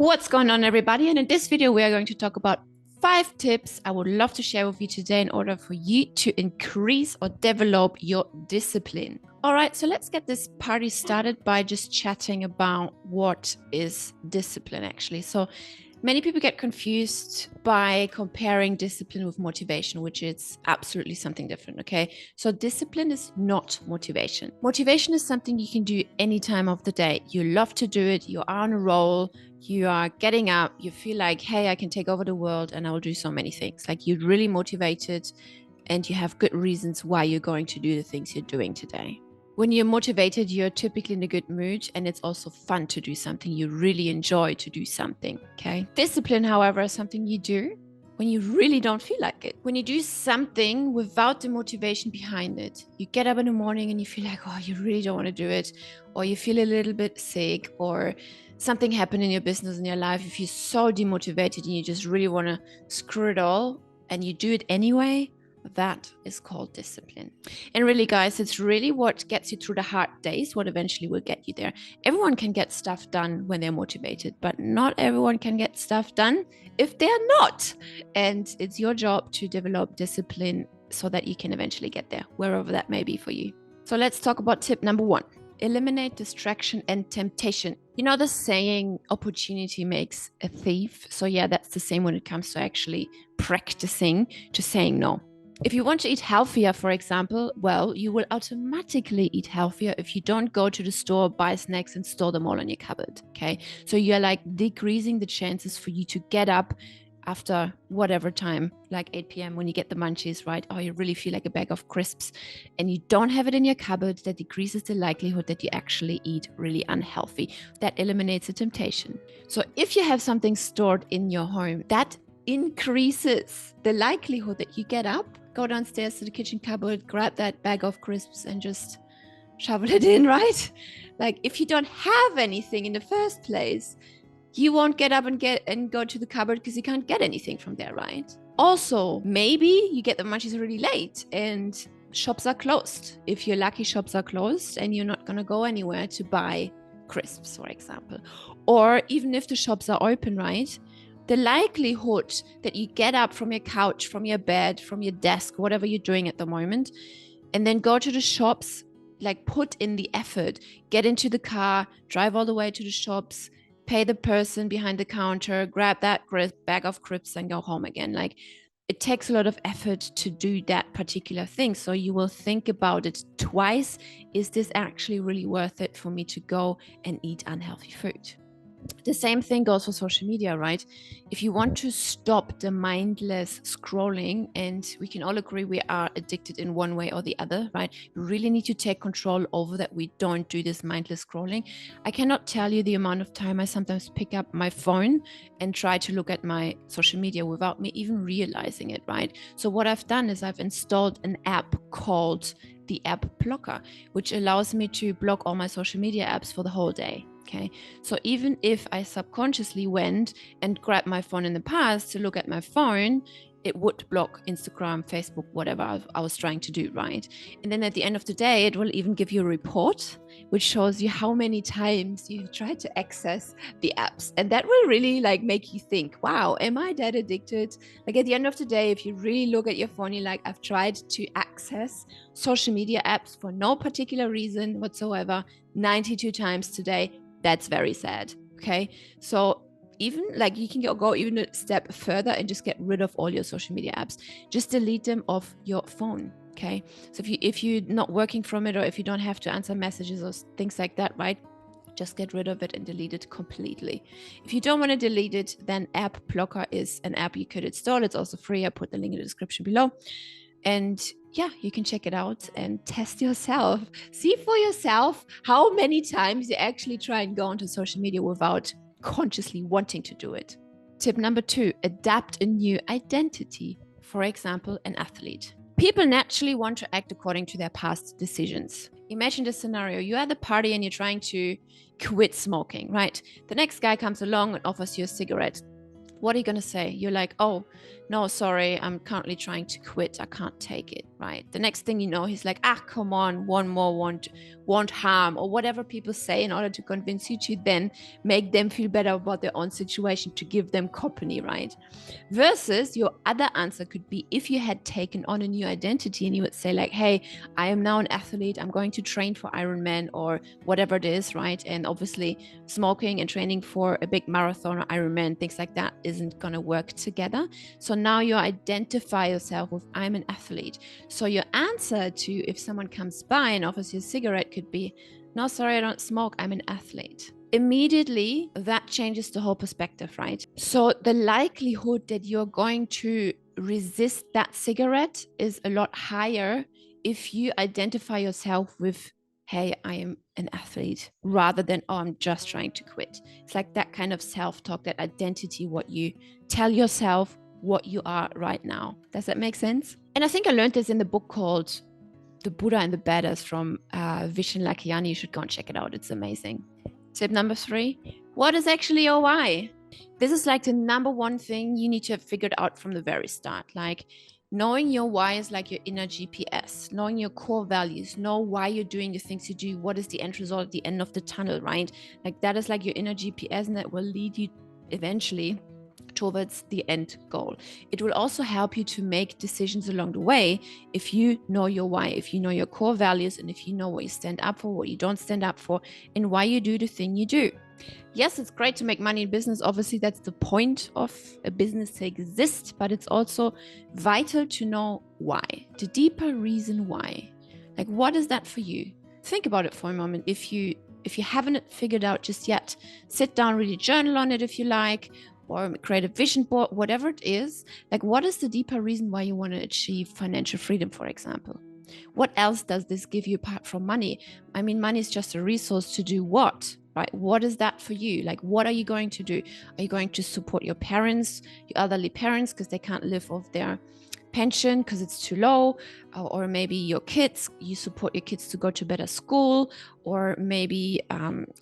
What's going on, everybody? And in this video, we are going to talk about 5 tips I would love to share with you today in order for you to increase or develop your discipline. All right, so let's get this party started by just chatting about what is discipline actually. So many people get confused by comparing discipline with motivation, which is absolutely something different, okay? So discipline is not motivation. Motivation is something you can do any time of the day. You love to do it, you are on a roll, you are getting up, you feel like, hey, I can take over the world and I will do so many things. Like you're really motivated and you have good reasons why you're going to do the things you're doing today. When you're motivated, you're typically in a good mood and it's also fun to do something. You really enjoy to do something, okay? Discipline, however, is something you do when you really don't feel like it. When you do something without the motivation behind it. You get up in the morning and you feel like, oh, you really don't want to do it. Or you feel a little bit sick or something happened in your business, in your life. You feel so demotivated and you just really want to screw it all and you do it anyway. That is called discipline. And really, guys, it's really what gets you through the hard days, what eventually will get you there. Everyone can get stuff done when they're motivated, but not everyone can get stuff done if they're not. And it's your job to develop discipline so that you can eventually get there, wherever that may be for you. So let's talk about tip number 1. Eliminate distraction and temptation. You know the saying, opportunity makes a thief. So yeah, that's the same when it comes to actually practicing to saying no. If you want to eat healthier, for example, well, you will automatically eat healthier if you don't go to the store, buy snacks and store them all in your cupboard, okay? So you're like decreasing the chances for you to get up after whatever time, like 8 p.m. when you get the munchies, right? Oh, you really feel like a bag of crisps and you don't have it in your cupboard. That decreases the likelihood that you actually eat really unhealthy. That eliminates the temptation. So if you have something stored in your home, that increases the likelihood that you get up, go downstairs to the kitchen cupboard, grab that bag of crisps and just shovel it in, right? Like if you don't have anything in the first place, you won't get up and go to the cupboard because you can't get anything from there, right? Also, maybe you get the munchies really late and shops are closed. If you're lucky, shops are closed and you're not going to go anywhere to buy crisps, for example. Or even if the shops are open, right? The likelihood that you get up from your couch, from your bed, from your desk, whatever you're doing at the moment, and then go to the shops, like put in the effort, get into the car, drive all the way to the shops, pay the person behind the counter, grab that bag of crisps and go home again. Like it takes a lot of effort to do that particular thing. So you will think about it twice. Is this actually really worth it for me to go and eat unhealthy food? The same thing goes for social media, right? If you want to stop the mindless scrolling, and we can all agree we are addicted in one way or the other, right? You really need to take control over that. We don't do this mindless scrolling. I cannot tell you the amount of time I sometimes pick up my phone and try to look at my social media without me even realizing it, right? So what I've done is I've installed an app called the app blocker, which allows me to block all my social media apps for the whole day. Okay, so even if I subconsciously went and grabbed my phone in the past to look at my phone, it would block Instagram, Facebook, whatever I was trying to do, right? And then at the end of the day, it will even give you a report which shows you how many times you've tried to access the apps. And that will really like make you think, wow, am I that addicted? Like at the end of the day, if you really look at your phone, you're like, I've tried to access social media apps for no particular reason whatsoever 92 times today. That's very sad, okay? So even like you can go even a step further and just get rid of all your social media apps. Just delete them off your phone, okay? So if you're not working from it or if you don't have to answer messages or things like that, right? Just get rid of it and delete it completely. If you don't want to delete it, then App Blocker is an app you could install. It's also free. I put the link in the description below. And yeah, you can check it out and test yourself. See for yourself how many times you actually try and go onto social media without consciously wanting to do it. Tip number 2, adapt a new identity. For example, an athlete. People naturally want to act according to their past decisions. Imagine this scenario. You're at the party and you're trying to quit smoking, right? The next guy comes along and offers you a cigarette. What are you going to say? You're like, oh, no, sorry, I'm currently trying to quit. I can't take it, right? The next thing you know, he's like, come on, one want harm, or whatever people say in order to convince you to then make them feel better about their own situation, to give them company, right? Versus your other answer could be, if you had taken on a new identity and you would say like, hey, I am now an athlete, I'm going to train for Ironman or whatever it is, right? And obviously smoking and training for a big marathon or Ironman, things like that isn't going to work together. So now you identify yourself with, I'm an athlete. So your answer to if someone comes by and offers you a cigarette could be, no, sorry, I don't smoke, I'm an athlete. Immediately, that changes the whole perspective, right? So the likelihood that you're going to resist that cigarette is a lot higher if you identify yourself with, hey, I am an athlete, rather than, oh, I'm just trying to quit. It's like that kind of self-talk, that identity, what you tell yourself, what you are right now. Does that make sense? And I think I learned this in the book called The Buddha and the Badass from Vishen Lakhiani. You should go and check it out. It's amazing. Tip number 3, what is actually your why? This is like the number one thing you need to have figured out from the very start. Like, knowing your why is like your inner GPS, knowing your core values, know why you're doing the things you do, what is the end result at the end of the tunnel, right? Like that is like your inner GPS, and that will lead you eventually towards the end goal. It will also help you to make decisions along the way if you know your why, if you know your core values, and if you know what you stand up for, what you don't stand up for, and why you do the thing you do. Yes, it's great to make money in business. Obviously, that's the point of a business to exist, but it's also vital to know why, the deeper reason why. Like, what is that for you? Think about it for a moment. If you haven't figured out just yet, sit down, really journal on it if you like, or create a vision board, whatever it is. Like, what is the deeper reason why you want to achieve financial freedom, for example? What else does this give you apart from money? I mean, money is just a resource to do what, right? What is that for you? Like, what are you going to do? Are you going to support your parents, your elderly parents, because they can't live off their pension because it's too low? Or maybe your kids, you support your kids to go to better school, or maybe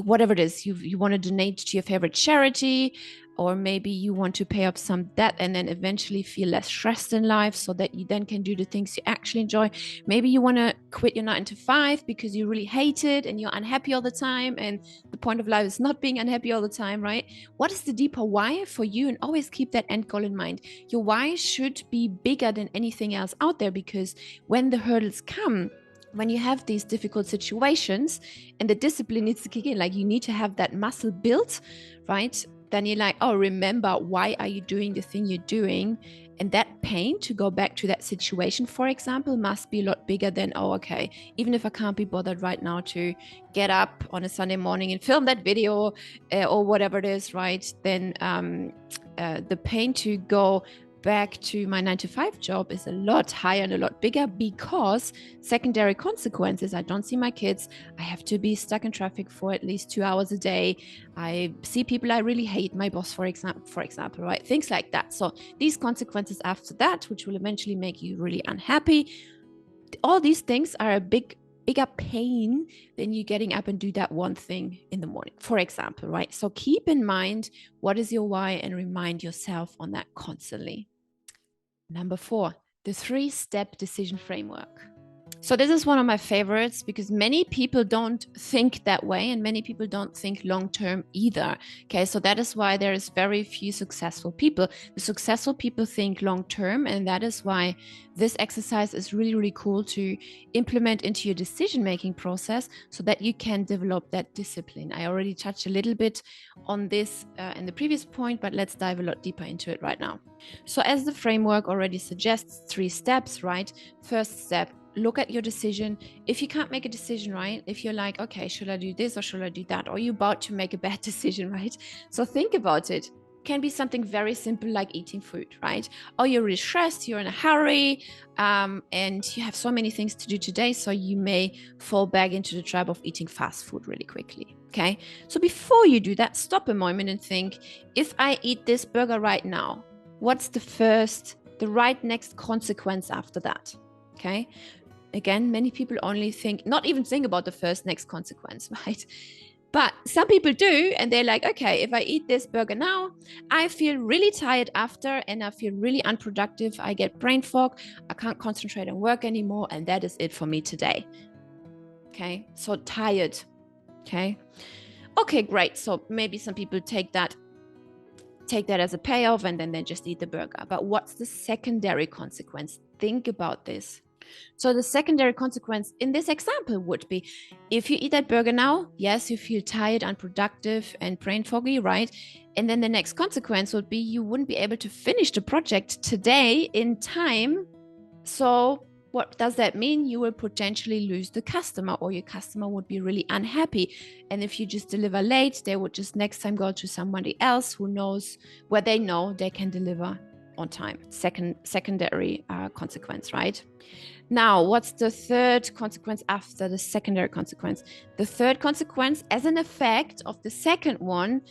whatever it is, you want to donate to your favorite charity, or maybe you want to pay off some debt and then eventually feel less stressed in life so that you then can do the things you actually enjoy. Maybe you want to quit your 9-to-5 because you really hate it and you're unhappy all the time, and the point of life is not being unhappy all the time, right? What is the deeper why for you? And always keep that end goal in mind. Your why should be bigger than anything else out there, because when the hurdles come, when you have these difficult situations and the discipline needs to kick in, like you need to have that muscle built, right? Then you're like, oh, remember, why are you doing the thing you're doing? And that pain to go back to that situation, for example, must be a lot bigger than, oh, okay, even if I can't be bothered right now to get up on a Sunday morning and film that video or whatever it is, right? Then the pain to go back to my 9-to-5 job is a lot higher and a lot bigger, because secondary consequences, I don't see my kids, I have to be stuck in traffic for at least 2 hours a day, I see people I really hate, my boss, for example, right? Things like that. So these consequences after that, which will eventually make you really unhappy, all these things are a bigger pain than you getting up and do that one thing in the morning, for example, right? So keep in mind, what is your why, and remind yourself on that constantly. Number 4, the 3-step decision framework. So this is one of my favorites, because many people don't think that way, and many people don't think long-term either. Okay, so that is why there is very few successful people. The successful people think long-term, and that is why this exercise is really, really cool to implement into your decision-making process so that you can develop that discipline. I already touched a little bit on this in the previous point, but let's dive a lot deeper into it right now. So as the framework already suggests, 3 steps, right? First step, look at your decision. If you can't make a decision, right? If you're like, okay, should I do this or should I do that? Or you're about to make a bad decision, right? So think about it. It can be something very simple like eating food, right? Or you're really stressed, you're in a hurry, and you have so many things to do today, so you may fall back into the trap of eating fast food really quickly, okay? So before you do that, stop a moment and think, if I eat this burger right now, what's the right next consequence after that, okay? Again, many people only not even think about the next consequence, right? But some people do, and they're like, okay, if I eat this burger now, I feel really tired after, and I feel really unproductive. I get brain fog, I can't concentrate on work anymore, and that is it for me today. Okay, so tired. Okay, great. So maybe some people take that as a payoff and then they just eat the burger. But what's the secondary consequence? Think about this. So the secondary consequence in this example would be, if you eat that burger now, yes, you feel tired, unproductive, and brain foggy, right? And then the next consequence would be you wouldn't be able to finish the project today in time. So what does that mean? You will potentially lose the customer, or your customer would be really unhappy. And if you just deliver late, they would just next time go to somebody else who knows where they know they can deliver on time. Secondary consequence, right? Now, what's the third consequence after the secondary consequence? The third consequence, as an effect of the second one,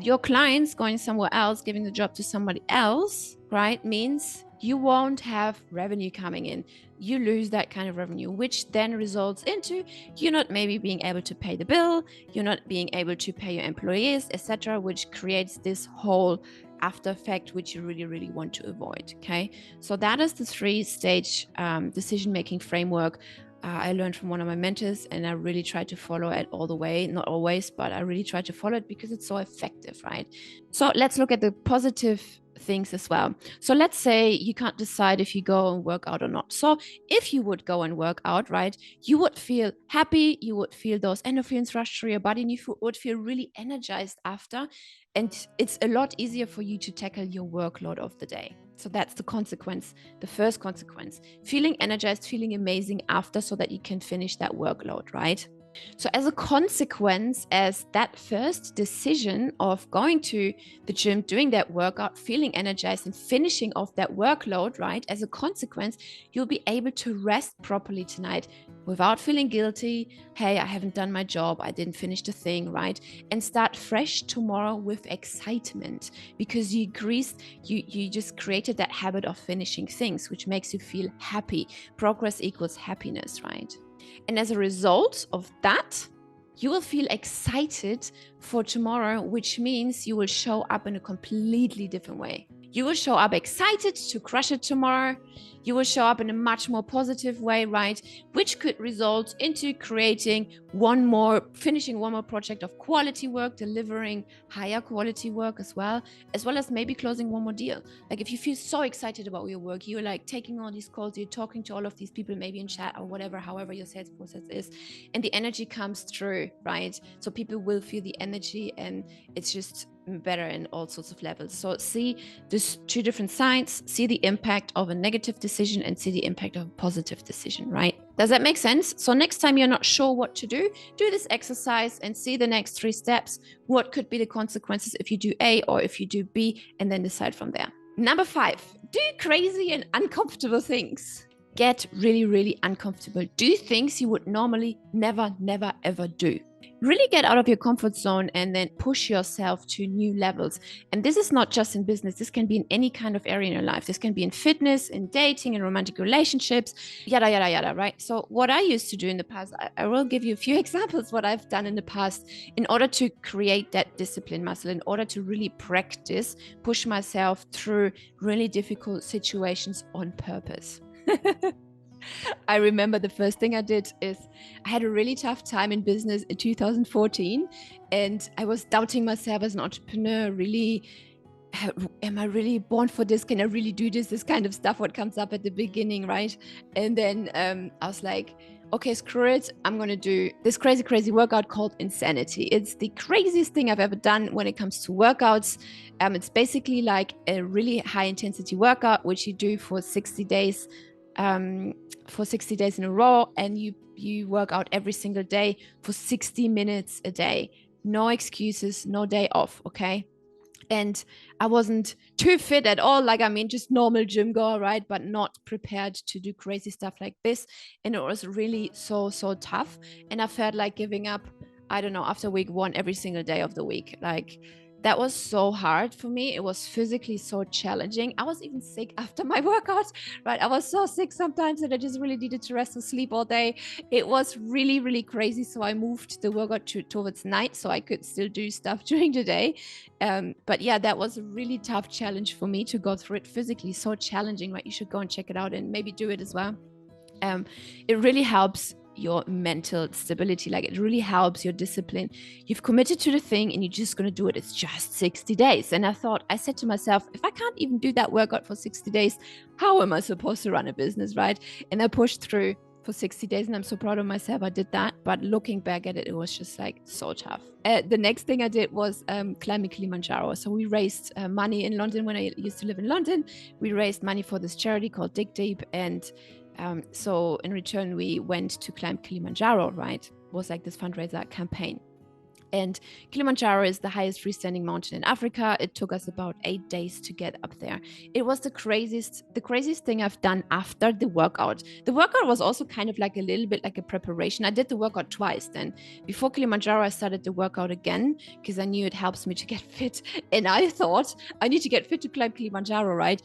your clients going somewhere else, giving the job to somebody else, right, means you won't have revenue coming in. You lose that kind of revenue, which then results into you not maybe being able to pay the bill, you're not being able to pay your employees, etc., which creates this whole after effect, which you really, really want to avoid. Okay, so that is the 3-stage decision-making framework I learned from one of my mentors, and I really try to follow it all the way. Not always, but I really try to follow it because it's so effective, right? So let's look at the positive things as well. So let's say you can't decide if you go and work out or not. So if you would go and work out, right, you would feel happy, you would feel those endorphins rush through your body, and you would feel really energized after. And it's a lot easier for you to tackle your workload of the day. So that's the consequence, the first consequence. Feeling energized, feeling amazing after, so that you can finish that workload, right? So as a consequence, as that first decision of going to the gym, doing that workout, feeling energized and finishing off that workload, right? As a consequence, you'll be able to rest properly tonight without feeling guilty. Hey, I haven't done my job. I didn't finish the thing, right? And start fresh tomorrow with excitement, because you just created that habit of finishing things, which makes you feel happy. Progress equals happiness, right? And as a result of that, you will feel excited for tomorrow, which means you will show up in a completely different way. You will show up excited to crush it tomorrow. You will show up in a much more positive way, right? Which could result into finishing one more project of quality work, delivering higher quality work as well as maybe closing one more deal. Like if you feel so excited about your work, you're like taking all these calls, you're talking to all of these people, maybe in chat or whatever, however your sales process is, and the energy comes through, right? So people will feel the energy, and it's just better in all sorts of levels. So see these 2 different sides, see the impact of a negative decision and see the impact of a positive decision, right? Does that make sense? So next time you're not sure what to do this exercise and see the next 3 steps. What could be the consequences if you do A or if you do B, and then decide from there. Number 5, do crazy and uncomfortable things. Get really, really uncomfortable. Do things you would normally never, ever do. Really get out of your comfort zone and then push yourself to new levels. And this is not just in business. This can be in any kind of area in your life. This can be in fitness, in dating, in romantic relationships, yada, yada, yada, right? So what I used to do in the past, I will give you a few examples what I've done in the past in order to create that discipline muscle, in order to really practice, push myself through really difficult situations on purpose. I remember the first thing I did is I had a really tough time in business in 2014, and I was doubting myself as an entrepreneur. Really, am I really born for this? Can I really do this? This kind of stuff, what comes up at the beginning, right? And then I was like, okay, screw it. I'm going to do this crazy workout called Insanity. It's the craziest thing I've ever done when it comes to workouts. It's basically like a really high intensity workout, which you do for 60 days. For 60 days in a row, and you work out every single day for 60 minutes a day. No excuses, no day off, okay? And I wasn't too fit at all, just normal gym goer, right? But not prepared to do crazy stuff like this. And it was really so tough. And I felt like giving up, I don't know, after week 1, every single day of the week. That was so hard for me. It was physically so challenging. I was even sick after my workout, right? I was so sick sometimes that I just really needed to rest and sleep all day. It was really, really crazy. So I moved the workout towards night so I could still do stuff during the day. But yeah, that was a really tough challenge for me to go through it physically. So challenging, right? You should go and check it out and maybe do it as well. It really helps your mental stability. Like it really helps your discipline. You've committed to the thing and you're just going to do it. It's just 60 days. And I said to myself, if I can't even do that workout for 60 days, how am I supposed to run a business, right? And I pushed through for 60 days and I'm so proud of myself. I did that. But looking back at it, it was just like so tough. The next thing I did was climbing Kilimanjaro. So we raised money in London when I used to live in London. We raised money for this charity called Dig Deep. And so in return, we went to climb Kilimanjaro, right? It was like this fundraiser campaign. And Kilimanjaro is the highest freestanding mountain in Africa. It took us about 8 days to get up there. It was the craziest thing I've done after the workout. The workout was also kind of like a little bit like a preparation. I did the workout twice. Then before Kilimanjaro, I started the workout again because I knew it helps me to get fit. And I thought I need to get fit to climb Kilimanjaro, right?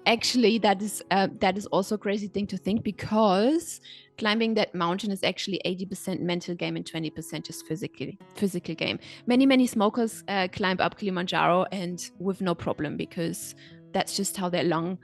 Actually, that is also a crazy thing to think, because climbing that mountain is actually 80% mental game and 20% just physical game. Many smokers climb up Kilimanjaro and with no problem, because that's just how their lung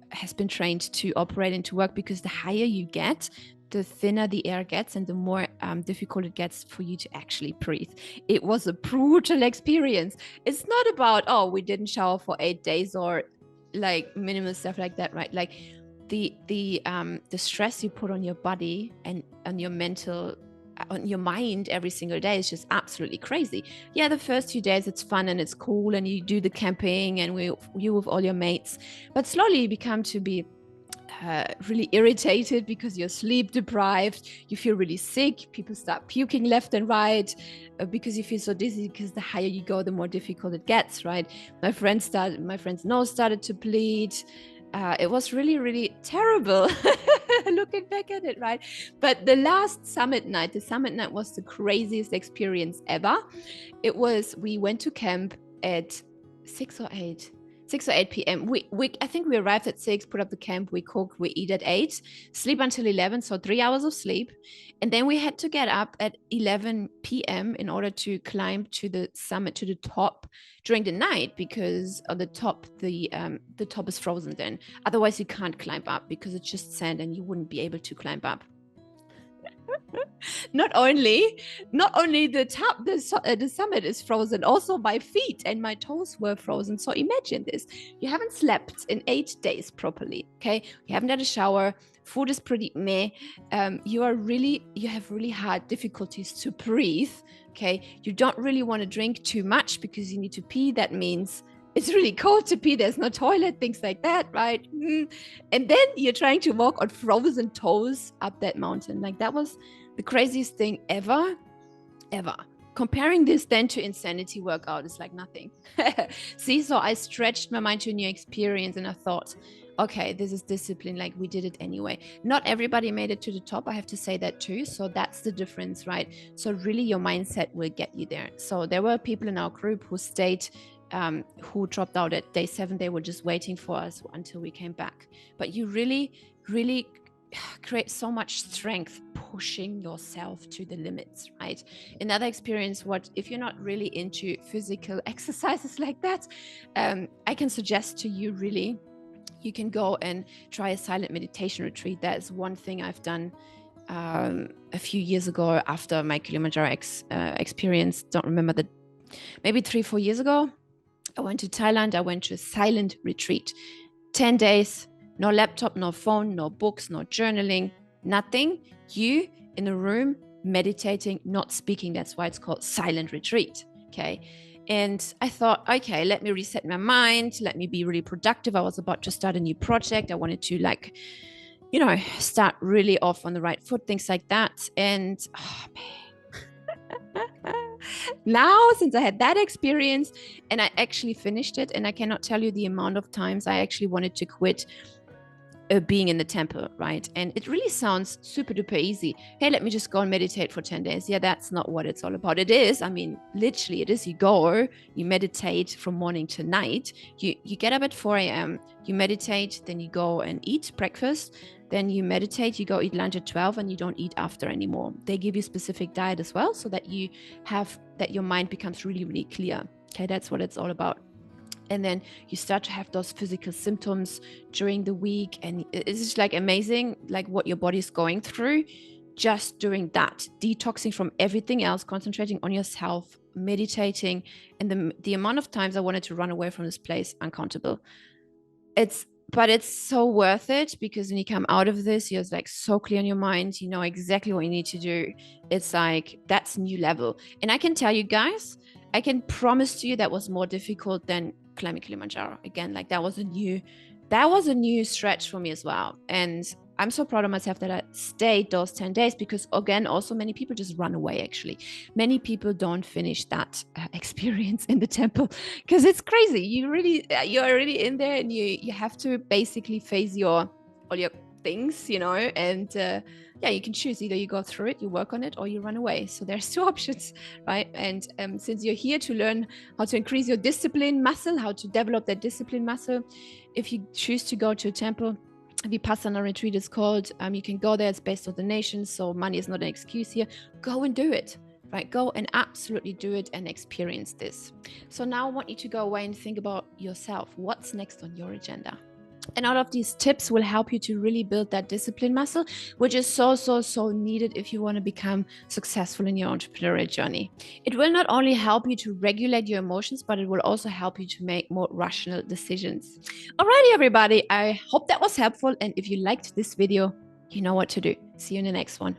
has been trained to operate and to work. Because the higher you get, the thinner the air gets and the more difficult it gets for you to actually breathe. It was a brutal experience. It's not about, oh, we didn't shower for 8 days or like minimal stuff like that, right? Like the stress you put on your body and on your mental, on your mind every single day is just absolutely crazy. Yeah, the first few days it's fun and it's cool and you do the camping and you with all your mates, but slowly you become to be really irritated because you're sleep deprived, you feel really sick, people start puking left and right because you feel so dizzy, because the higher you go, the more difficult it gets, right? My friend's nose started to bleed. It was really terrible looking back at it, right? But the summit night was the craziest experience ever. We went to camp at 6 or 8 p.m. I think we arrived at 6, put up the camp, we cook, we eat at 8, sleep until 11, so 3 hours of sleep. And then we had to get up at 11 p.m. in order to climb to the summit, to the top during the night, because on the top is frozen then. Otherwise you can't climb up because it's just sand and you wouldn't be able to climb up. Not only the summit is frozen, also my feet and my toes were frozen. So imagine this: you haven't slept in 8 days properly, okay? You haven't had a shower, food is pretty meh, you have really hard difficulties to breathe, okay? You don't really want to drink too much because you need to pee. That means it's really cold to pee, there's no toilet, things like that, right? And then you're trying to walk on frozen toes up that mountain. Like, that was the craziest thing ever. Comparing this then to insanity workout is like nothing. See, so I stretched my mind to a new experience and I thought, okay, this is discipline, like we did it anyway. Not everybody made it to the top, I have to say that too. So that's the difference, right? So really your mindset will get you there. So there were people in our group who stayed, who dropped out at day 7. They were just waiting for us until we came back. But you really create so much strength pushing yourself to the limits, right? Another experience, if you're not really into physical exercises like that, I can suggest to you, really, you can go and try a silent meditation retreat. That is one thing I've done a few years ago after my Kilimanjaro experience. Don't remember, maybe 3-4 years ago. I went to Thailand. I went to a silent retreat. 10 days, no laptop, no phone, no books, no journaling, nothing. You in a room meditating, not speaking. That's why it's called silent retreat. Okay. And I thought, okay, let me reset my mind. Let me be really productive. I was about to start a new project. I wanted to start really off on the right foot, things like that. And oh man, now, since I had that experience and I actually finished it, and I cannot tell you the amount of times I actually wanted to quit being in the temple, right? And it really sounds super duper easy. Hey, let me just go and meditate for 10 days. Yeah, that's not what it's all about. It is, I mean, literally it is. You go, you meditate from morning to night. You get up at 4 a.m., you meditate, then you go and eat breakfast, then you meditate, you go eat lunch at 12, and you don't eat after anymore. They give you specific diet as well, so that your mind becomes really clear. Okay, that's what it's all about. And then you start to have those physical symptoms during the week, and it's just like amazing, like what your body's going through. just doing that, detoxing from everything else, concentrating on yourself, meditating, and the amount of times I wanted to run away from this place, uncountable. But it's so worth it, because when you come out of this, you're like so clear in your mind, you know exactly what you need to do. It's like, that's new level. And I can tell you guys, I can promise to you that was more difficult than climbing Kilimanjaro. Again, like that was a new stretch for me as well. And I'm so proud of myself that I stayed those 10 days, because again, also many people just run away. Actually, many people don't finish that experience in the temple, because it's crazy. You're already in there, and you have to basically face all your things, you know, and yeah, you can choose. Either you go through it, you work on it, or you run away. So there's two options, right? And since you're here to learn how to increase your discipline muscle, how to develop that discipline muscle, if you choose to go to a temple, Vipassana retreat is called, you can go there. It's based on donations, so money is not an excuse here. Go and do it, right? Go and absolutely do it and experience this. So now I want you to go away and think about yourself. What's next on your agenda? And all of these tips will help you to really build that discipline muscle, which is so needed if you want to become successful in your entrepreneurial journey. It will not only help you to regulate your emotions, but it will also help you to make more rational decisions. Alrighty, everybody, I hope that was helpful. And if you liked this video, you know what to do. See you in the next one.